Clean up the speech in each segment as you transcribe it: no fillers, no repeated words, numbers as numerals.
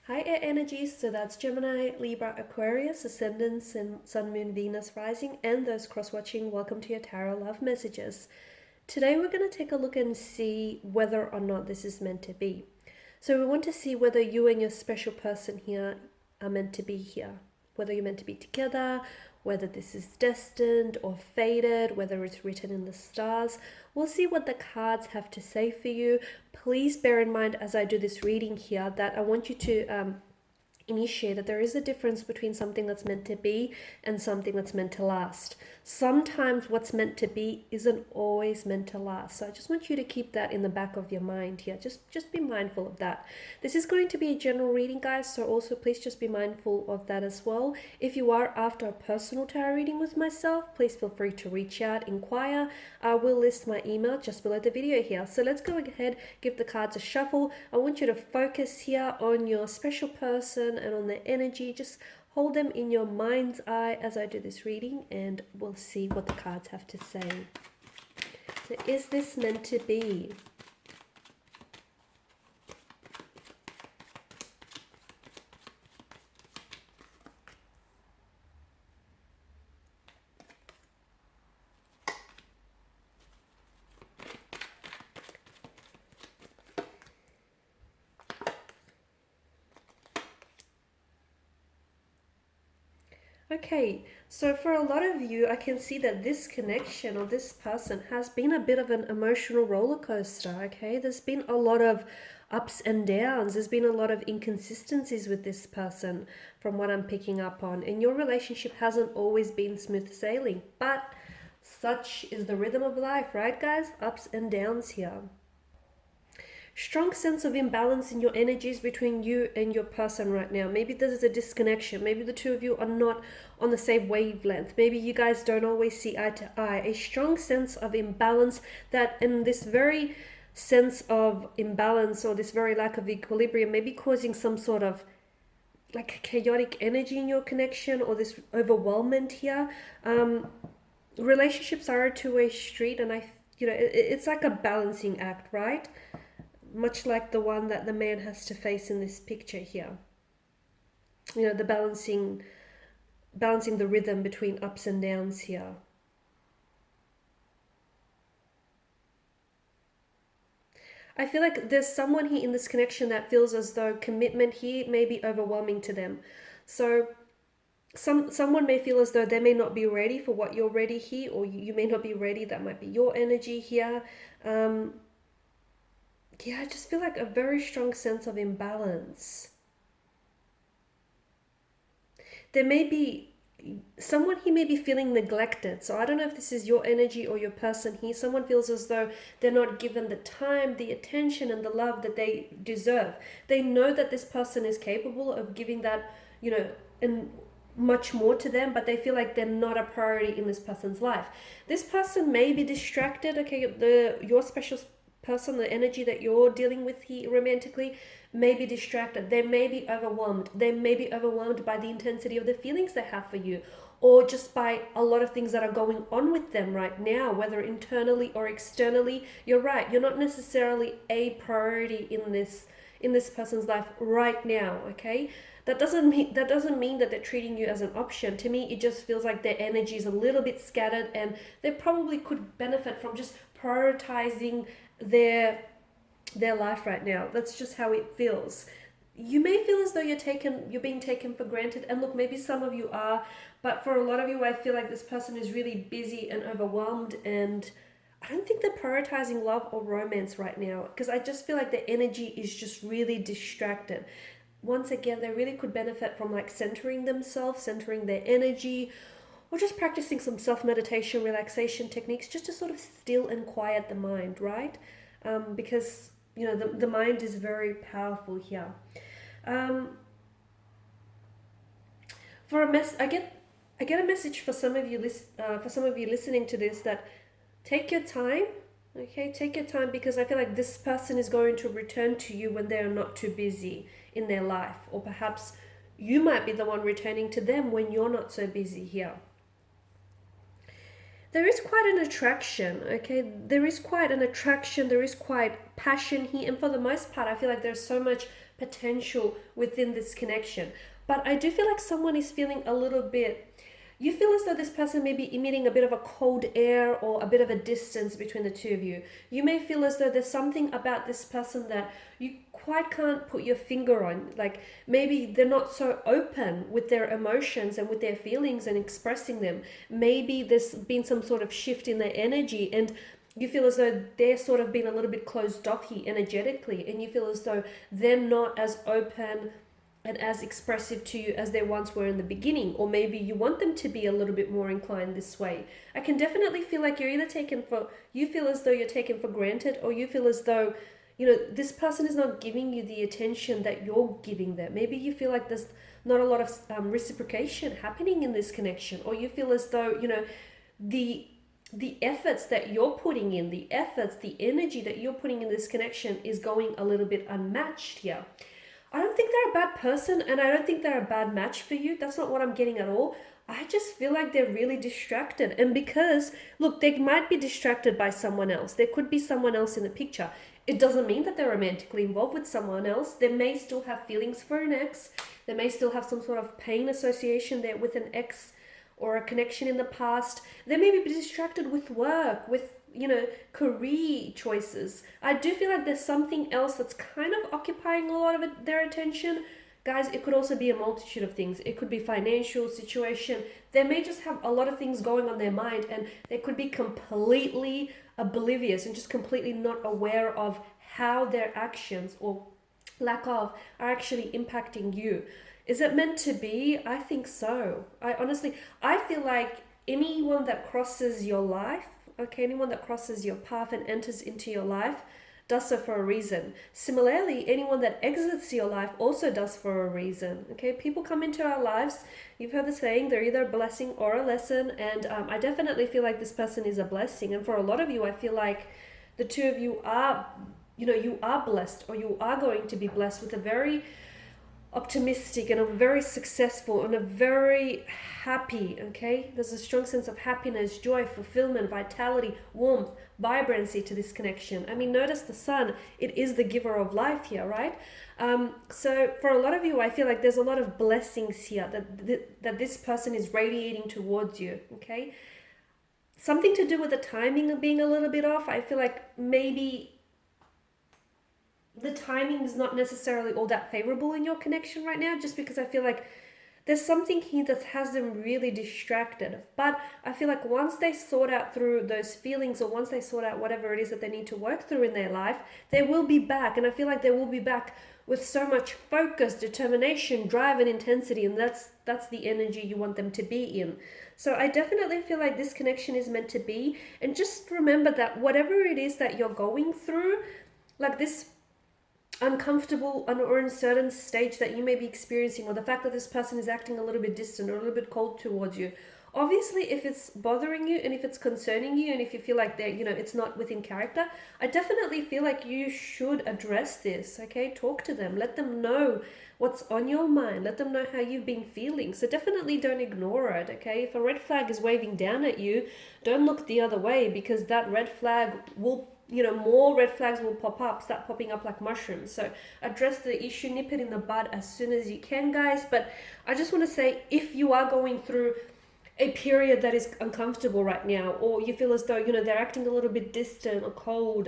Hi Air Energies, so that's Gemini, Libra, Aquarius, Ascendants, and Sun, Moon, Venus, Rising, and those cross-watching. Welcome to your Tarot Love Messages. Today we're going to take a look and see whether or not this is meant to be. So we want to see whether you and your special person here are meant to be here. Whether you're meant to be together, whether this is destined or fated, whether it's written in the stars. We'll see what the cards have to say for you. Please bear in mind as I do this reading here that I want you to initiate that there is a difference between something that's meant to be and something that's meant to last. Sometimes what's meant to be isn't always meant to last. So I just want you to keep that in the back of your mind here. Just be mindful of that. This is going to be a general reading, guys, so also please just be mindful of that as well. If you are after a personal tarot reading with myself, please feel free to reach out, inquire. I will list my email just below the video here. So let's go ahead, give the cards a shuffle. I want you to focus here on your special person and on the energy. Just hold them in your mind's eye as I do this reading, and we'll see what the cards have to say. So is this meant to be? Okay, so for a lot of you, I can see that this connection or this person has been a bit of an emotional roller coaster, okay? There's been a lot of ups and downs. There's been a lot of inconsistencies with this person from what I'm picking up on. And your relationship hasn't always been smooth sailing, but such is the rhythm of life, right, guys? Ups and downs here. Strong sense of imbalance in your energies between you and your person right now. Maybe there's a disconnection. Maybe the two of you are not on the same wavelength. Maybe you guys don't always see eye to eye. A strong sense of imbalance that, in this very sense of imbalance or this very lack of equilibrium, may be causing some sort of like chaotic energy in your connection or this overwhelmment here. Relationships are a two-way street, and it's like a balancing act, right? Much like the one that the man has to face in this picture here. You know, the balancing the rhythm between ups and downs here. I feel like there's someone here in this connection that feels as though commitment here may be overwhelming to them. So someone may feel as though they may not be ready for what you're ready here, or you may not be ready. That might be your energy here. Yeah, I just feel like a very strong sense of imbalance. There may be someone here may be feeling neglected. So I don't know if this is your energy or your person here. Someone feels as though they're not given the time, the attention, and the love that they deserve. They know that this person is capable of giving that, and much more to them, but they feel like they're not a priority in this person's life. This person may be distracted. Okay, your special person, the energy that you're dealing with here romantically, may be distracted. They may be overwhelmed. They may be overwhelmed by the intensity of the feelings they have for you, or just by a lot of things that are going on with them right now, whether internally or externally. You're right, you're not necessarily a priority in this person's life right now, okay? That doesn't mean that they're treating you as an option. To me, it just feels like their energy is a little bit scattered, and they probably could benefit from just prioritizing their life right now. That's just how it feels. You may feel as though you're being taken for granted, and look, maybe some of you are, but for a lot of you, I feel like this person is really busy and overwhelmed, and I don't think they're prioritizing love or romance right now, because I just feel like the energy is just really distracted. Once again, they really could benefit from like centering themselves, centering their energy, or just practicing some self-meditation, relaxation techniques, just to sort of still and quiet the mind, right? Because, the mind is very powerful here. I get a message for some of you listening to this, that take your time, okay? Take your time, because I feel like this person is going to return to you when they're not too busy in their life, or perhaps you might be the one returning to them when you're not so busy here. there is quite an attraction, okay? There is quite an attraction, there is quite passion here, and for the most part, I feel like there's so much potential within this connection. But I do feel like someone is feeling a little bit, you feel as though this person may be emitting a bit of a cold air or a bit of a distance between the two of you. You may feel as though there's something about this person that you quite can't put your finger on. Like maybe they're not so open with their emotions and with their feelings and expressing them. Maybe there's been some sort of shift in their energy, and you feel as though they're sort of being a little bit closed off here energetically, and you feel as though they're not as open and as expressive to you as they once were in the beginning, or maybe you want them to be a little bit more inclined this way. I can definitely feel like you're either you feel as though you're taken for granted, or you feel as though, this person is not giving you the attention that you're giving them. Maybe you feel like there's not a lot of reciprocation happening in this connection, or you feel as though, the efforts that you're putting in, the energy that you're putting in this connection is going a little bit unmatched here. I don't think they're a bad person, and I don't think they're a bad match for you. That's not what I'm getting at all. I just feel like they're really distracted. And because, look, they might be distracted by someone else. There could be someone else in the picture. It doesn't mean that they're romantically involved with someone else. They may still have feelings for an ex. They may still have some sort of pain association there with an ex or a connection in the past. They may be distracted with work, with career choices. I do feel like there's something else that's kind of occupying a lot of their attention. Guys, it could also be a multitude of things. It could be financial situation. They may just have a lot of things going on their mind, and they could be completely oblivious and just completely not aware of how their actions or lack of are actually impacting you. Is it meant to be? I think so. I feel like anyone that crosses your life, okay, anyone that crosses your path and enters into your life does so for a reason. Similarly, anyone that exits your life also does for a reason. Okay, people come into our lives. You've heard the saying, they're either a blessing or a lesson. And I definitely feel like this person is a blessing. And for a lot of you, I feel like the two of you are, you are blessed, or you are going to be blessed with a very optimistic and a very successful and a very happy, okay? There's a strong sense of happiness, joy, fulfillment, vitality, warmth, vibrancy to this connection. I mean, notice the sun, it is the giver of life here, right? So for a lot of you, I feel like there's a lot of blessings here that this person is radiating towards you, okay? Something to do with the timing of being a little bit off. I feel like maybe the timing is not necessarily all that favorable in your connection right now, just because I feel like there's something here that has them really distracted. But I feel like once they sort out through those feelings, or once they sort out whatever it is that they need to work through in their life, they will be back. And I feel like they will be back with so much focus, determination, drive, and intensity. And that's the energy you want them to be in. So I definitely feel like this connection is meant to be. And just remember that whatever it is that you're going through, like this uncomfortable or uncertain stage that you may be experiencing, or the fact that this person is acting a little bit distant or a little bit cold towards you, obviously if it's bothering you and if it's concerning you and if you feel like that it's not within character, I definitely feel like you should address this. Okay, talk to them, let them know what's on your mind, let them know how you've been feeling. So definitely don't ignore it. Okay, if a red flag is waving down at you, don't look the other way, because that red flag will, more red flags will start popping up like mushrooms. So address the issue, nip it in the bud as soon as you can, guys. But I just want to say, if you are going through a period that is uncomfortable right now, or you feel as though, they're acting a little bit distant or cold,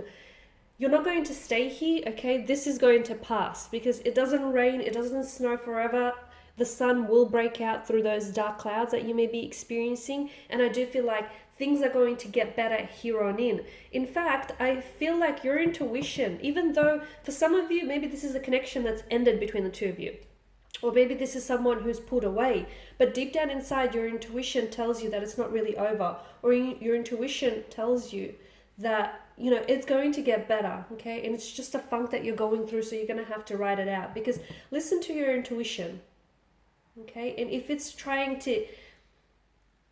you're not going to stay here, okay? This is going to pass, because it doesn't rain, it doesn't snow forever. The sun will break out through those dark clouds that you may be experiencing. And I do feel like things are going to get better here on in. In fact, I feel like your intuition, even though for some of you, maybe this is a connection that's ended between the two of you, or maybe this is someone who's pulled away, but deep down inside, your intuition tells you that it's not really over, or your intuition tells you that, it's going to get better, okay? And it's just a funk that you're going through, so you're going to have to ride it out, because listen to your intuition, okay? And if it's trying to,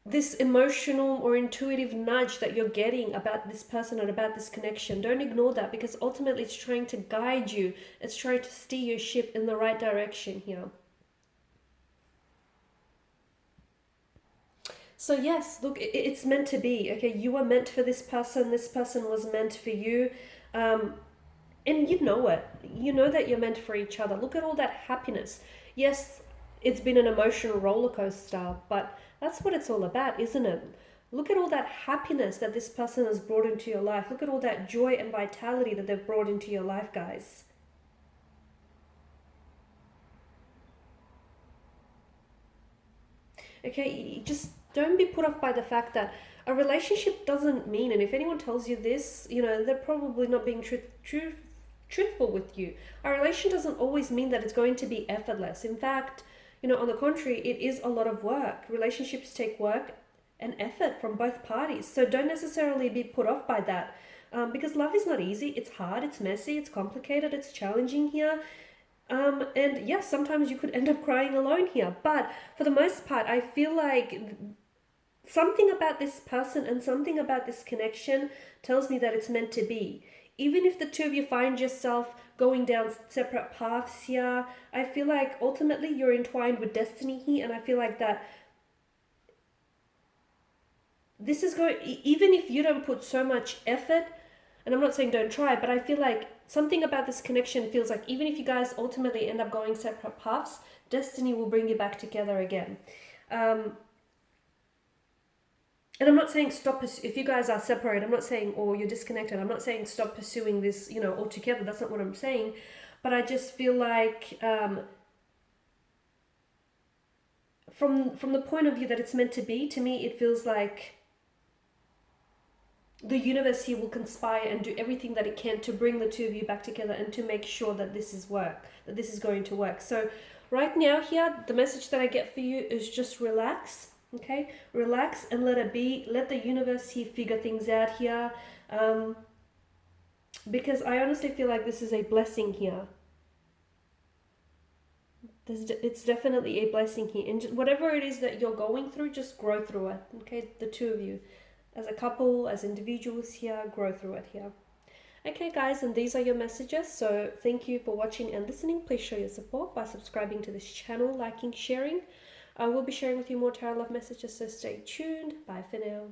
this emotional or intuitive nudge that you're getting about this person or about this connection, don't ignore that, because ultimately it's trying to guide you. It's trying to steer your ship in the right direction here. So yes, look, it's meant to be. Okay, you were meant for this person was meant for you. Um, and you know it. You know that you're meant for each other. Look at all that happiness. Yes, it's been an emotional roller coaster, but that's what it's all about, isn't it? Look at all that happiness that this person has brought into your life. Look at all that joy and vitality that they've brought into your life, guys. Okay, just don't be put off by the fact that a relationship doesn't mean, and if anyone tells you this, they're probably not being truthful with you. A relation doesn't always mean that it's going to be effortless. In fact, on the contrary, it is a lot of work. Relationships take work and effort from both parties. So don't necessarily be put off by that. Because love is not easy. It's hard, it's messy, it's complicated, it's challenging here. And yes, sometimes you could end up crying alone here. But for the most part, I feel like something about this person and something about this connection tells me that it's meant to be. Even if the two of you find yourself going down separate paths here, I feel like ultimately you're entwined with destiny here, and I feel like that this is going, even if you don't put so much effort, and I'm not saying don't try, but I feel like something about this connection feels like even if you guys ultimately end up going separate paths, destiny will bring you back together again. And I'm not saying stop, if you guys are separated, I'm not saying, or you're disconnected, I'm not saying stop pursuing this, altogether. That's not what I'm saying. But I just feel like from the point of view that it's meant to be, to me, it feels like the universe here will conspire and do everything that it can to bring the two of you back together and to make sure that this is going to work. So right now here, the message that I get for you is just relax. Okay, relax and let it be. Let the universe here figure things out here, because I honestly feel like this is a blessing here. It's definitely a blessing here, and whatever it is that you're going through, just grow through it. Okay, the two of you, as a couple, as individuals here, grow through it here. Okay guys, and these are your messages. So thank you for watching and listening. Please show your support by subscribing to this channel, liking, sharing. I will be sharing with you more tarot love messages, so stay tuned. Bye for now.